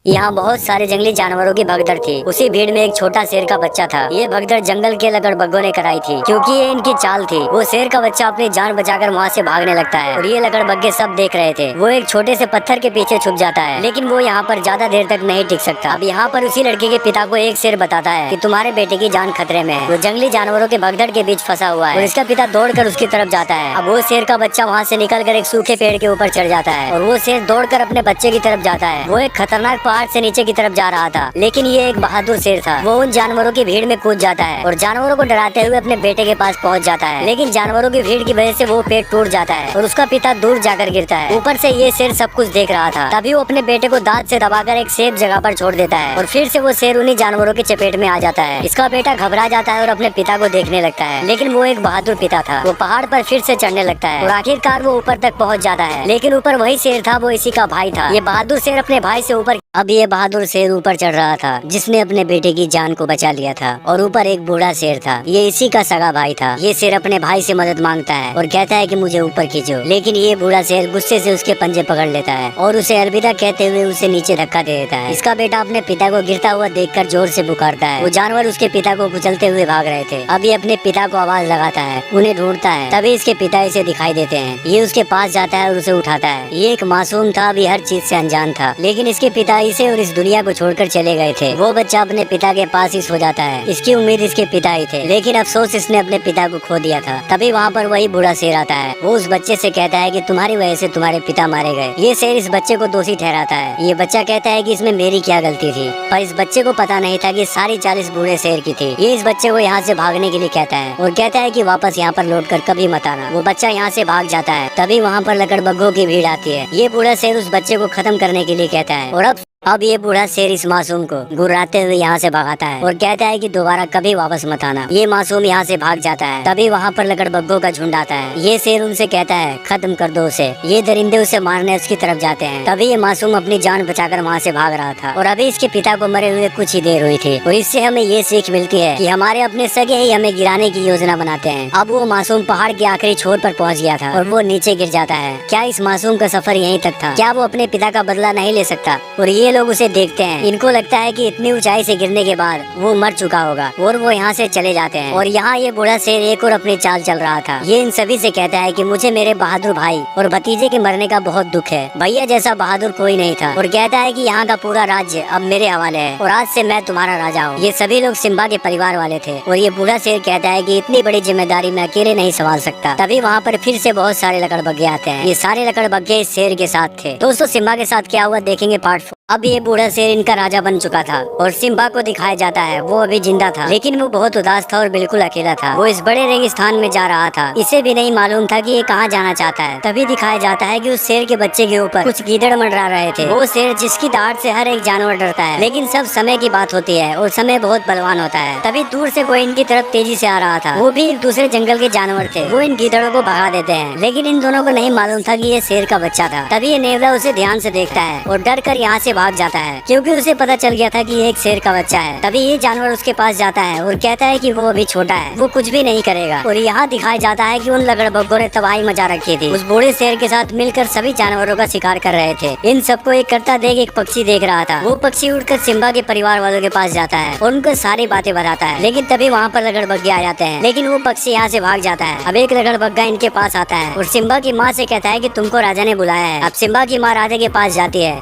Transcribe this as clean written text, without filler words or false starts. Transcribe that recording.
यहाँ बहुत सारे जंगली जानवरों की भगदड़ थी। उसी भीड़ में एक छोटा शेर का बच्चा था। ये भगदड़ जंगल के लकड़बग्घों ने कराई थी, क्योंकि ये इनकी चाल थी। वो शेर का बच्चा अपनी जान बचाकर वहाँ से भागने लगता है और ये लकड़बग्घे सब देख रहे थे। वो एक छोटे से पत्थर के पीछे छुप जाता है, लेकिन वो यहाँ पर ज्यादा देर तक नहीं टिक सकता। अब यहाँ पर उसी लड़के के पिता को एक शेर बताता है कि तुम्हारे बेटे की जान खतरे में है। वो जंगली जानवरों के भगदड़ के बीच फंसा हुआ है और इसका पिता दौड़कर उसकी तरफ जाता है। अब वो शेर का बच्चा वहाँ से निकलकर एक सूखे पेड़ के ऊपर चढ़ जाता है और वो शेर दौड़कर अपने बच्चे की तरफ जाता है। वो एक खतरनाक पहाड़ से नीचे की तरफ जा रहा था, लेकिन ये एक बहादुर शेर था। वो उन जानवरों की भीड़ में कूद जाता है और जानवरों को डराते हुए अपने बेटे के पास पहुंच जाता है। लेकिन जानवरों की भीड़ की वजह से वो पेड़ टूट जाता है और उसका पिता दूर जाकर गिरता है। ऊपर से ये शेर सब कुछ देख रहा था। तभी वो अपने बेटे को दांत से दबाकर एक सेफ जगह पर छोड़ देता है और फिर से वो शेर उन्हीं जानवरों की चपेट में आ जाता है। इसका बेटा घबरा जाता है और अपने पिता को देखने लगता है, लेकिन वो एक बहादुर पिता था। वो पहाड़ पर फिर से चढ़ने लगता है और आखिरकार वो ऊपर तक पहुँच जाता है। लेकिन ऊपर वही शेर था, वो इसी का भाई था। ये बहादुर शेर अपने भाई से ऊपर अब ये बहादुर शेर ऊपर चढ़ रहा था, जिसने अपने बेटे की जान को बचा लिया था। और ऊपर एक बूढ़ा शेर था, ये इसी का सगा भाई था। ये शेर अपने भाई से मदद मांगता है और कहता है कि मुझे ऊपर खींचो, लेकिन ये बूढ़ा शेर गुस्से से उसके पंजे पकड़ लेता है और उसे अलविदा कहते हुए उसे नीचे धक्का दे देता है। इसका बेटा अपने पिता को गिरता हुआ देखकर जोर से पुकारता है। वो जानवर उसके पिता को कुचलते हुए भाग रहे थे। अब ये अपने पिता को आवाज लगाता है, उन्हें ढूंढता है। तभी इसके पिता इसे दिखाई देते हैं। ये उसके पास जाता है और उसे उठाता है। ये एक मासूम था, अभी हर चीज से अनजान था, लेकिन इसके पिता इसे और इस दुनिया को छोड़कर चले गए थे। वो बच्चा अपने पिता के पास ही सो जाता है। इसकी उम्मीद इसके पिता ही थे, लेकिन अफसोस इसने अपने पिता को खो दिया था। तभी वहाँ पर वही बूढ़ा शेर आता है। वो उस बच्चे से कहता है कि तुम्हारी वजह से तुम्हारे पिता मारे गए। ये शेर इस बच्चे को दोषी ठहराता है। ये बच्चा कहता है कि इसमें मेरी क्या गलती थी, पर इस बच्चे को पता नहीं था कि सारी 40 बूढ़े शेर की थी। ये इस बच्चे को यहाँ से भागने के लिए कहता है और कहता है कि वापस यहाँ पर लौटकर कभी मत आना। वो बच्चा यहाँ से भाग जाता है। तभी वहाँ पर लकड़बग्घों की भीड़ आती है। ये बूढ़ा शेर उस बच्चे को खत्म करने के लिए कहता है और अब ये बूढ़ा शेर इस मासूम को गुर्राते हुए यहाँ से भगाता है और कहता है कि दोबारा कभी वापस मत आना। ये मासूम यहाँ से भाग जाता है। तभी वहाँ पर लकड़बग्घों का झुंड आता है। ये शेर उनसे कहता है खत्म कर दो उसे। ये दरिंदे उसे मारने उसकी तरफ जाते हैं। तभी ये मासूम अपनी जान बचाकर वहाँ से भाग रहा था और अभी इसके पिता को मरे हुए कुछ ही देर हुई थी। और इससे हमें ये सीख मिलती है कि हमारे अपने सगे ही हमें गिराने की योजना बनाते हैं। अब वो मासूम पहाड़ के आखिरी छोर पर पहुँच गया था और वो नीचे गिर जाता है। क्या इस मासूम का सफर यहीं तक था? क्या वो अपने पिता का बदला नहीं ले सकता? और ये लोग उसे देखते हैं। इनको लगता है कि इतनी ऊंचाई से गिरने के बाद वो मर चुका होगा और वो यहाँ से चले जाते हैं। और यहाँ ये बूढ़ा शेर एक और अपनी चाल चल रहा था। ये इन सभी से कहता है कि मुझे मेरे बहादुर भाई और भतीजे के मरने का बहुत दुख है। भैया जैसा बहादुर कोई नहीं था। और कहता है कि यहाँ का पूरा राज्य अब मेरे हवाले है और आज से मैं तुम्हारा राजा हूँ। ये सभी लोग सिम्बा के परिवार वाले थे और ये बूढ़ा शेर कहता है कि इतनी बड़ी जिम्मेदारी मैं अकेले नहीं संभाल सकता। तभी वहाँ पर फिर से बहुत सारे लकड़बग्घे आते हैं। ये सारे लकड़बग्घे इस शेर के साथ थे। दोस्तों सिम्बा के साथ क्या हुआ देखेंगे पार्ट 4। अब ये बूढ़ा शेर इनका राजा बन चुका था और सिम्बा को दिखाया जाता है वो अभी जिंदा था, लेकिन वो बहुत उदास था और बिल्कुल अकेला था। वो इस बड़े रेगिस्तान में जा रहा था। इसे भी नहीं मालूम था कि ये कहाँ जाना चाहता है। तभी दिखाया जाता है कि उस शेर के बच्चे के ऊपर कुछ गीदड़ मंडरा रहे थे। वो शेर जिसकी दहाड़ से हर एक जानवर डरता है, लेकिन सब समय की बात होती है और समय बहुत बलवान होता है। तभी दूर से कोई इनकी तरफ तेजी से आ रहा था। वो भी एक दूसरे जंगल के जानवर थे। वो इन गीदड़ों को भगा देते हैं, लेकिन इन दोनों को नहीं मालूम था कि ये शेर का बच्चा था। तभी ये नेवला उसे ध्यान से देखता है और डर कर यहाँ से भाग जाता है, क्योंकि उसे पता चल गया था कि ये एक शेर का बच्चा है। तभी ये जानवर उसके पास जाता है और कहता है कि वो अभी छोटा है, वो कुछ भी नहीं करेगा। और यहाँ दिखाया जाता है कि उन लकड़बग्घों ने तबाही मचा रखी थी। उस बूढ़े शेर के साथ मिलकर सभी जानवरों का शिकार कर रहे थे। इन सबको एक करता देख एक पक्षी देख रहा था। वो पक्षी उड़कर सिम्बा के परिवार वालों के पास जाता है और उनको सारी बातें बताता है। लेकिन तभी वहाँ पर लकड़बग्घे आ जाते हैं, लेकिन वो पक्षी यहाँ से भाग जाता है। अब एक लकड़बग्घा इनके पास आता है और सिम्बा की माँ से कहता है कि तुमको राजा ने बुलाया है। अब सिम्बा की माँ राजा के पास जाती है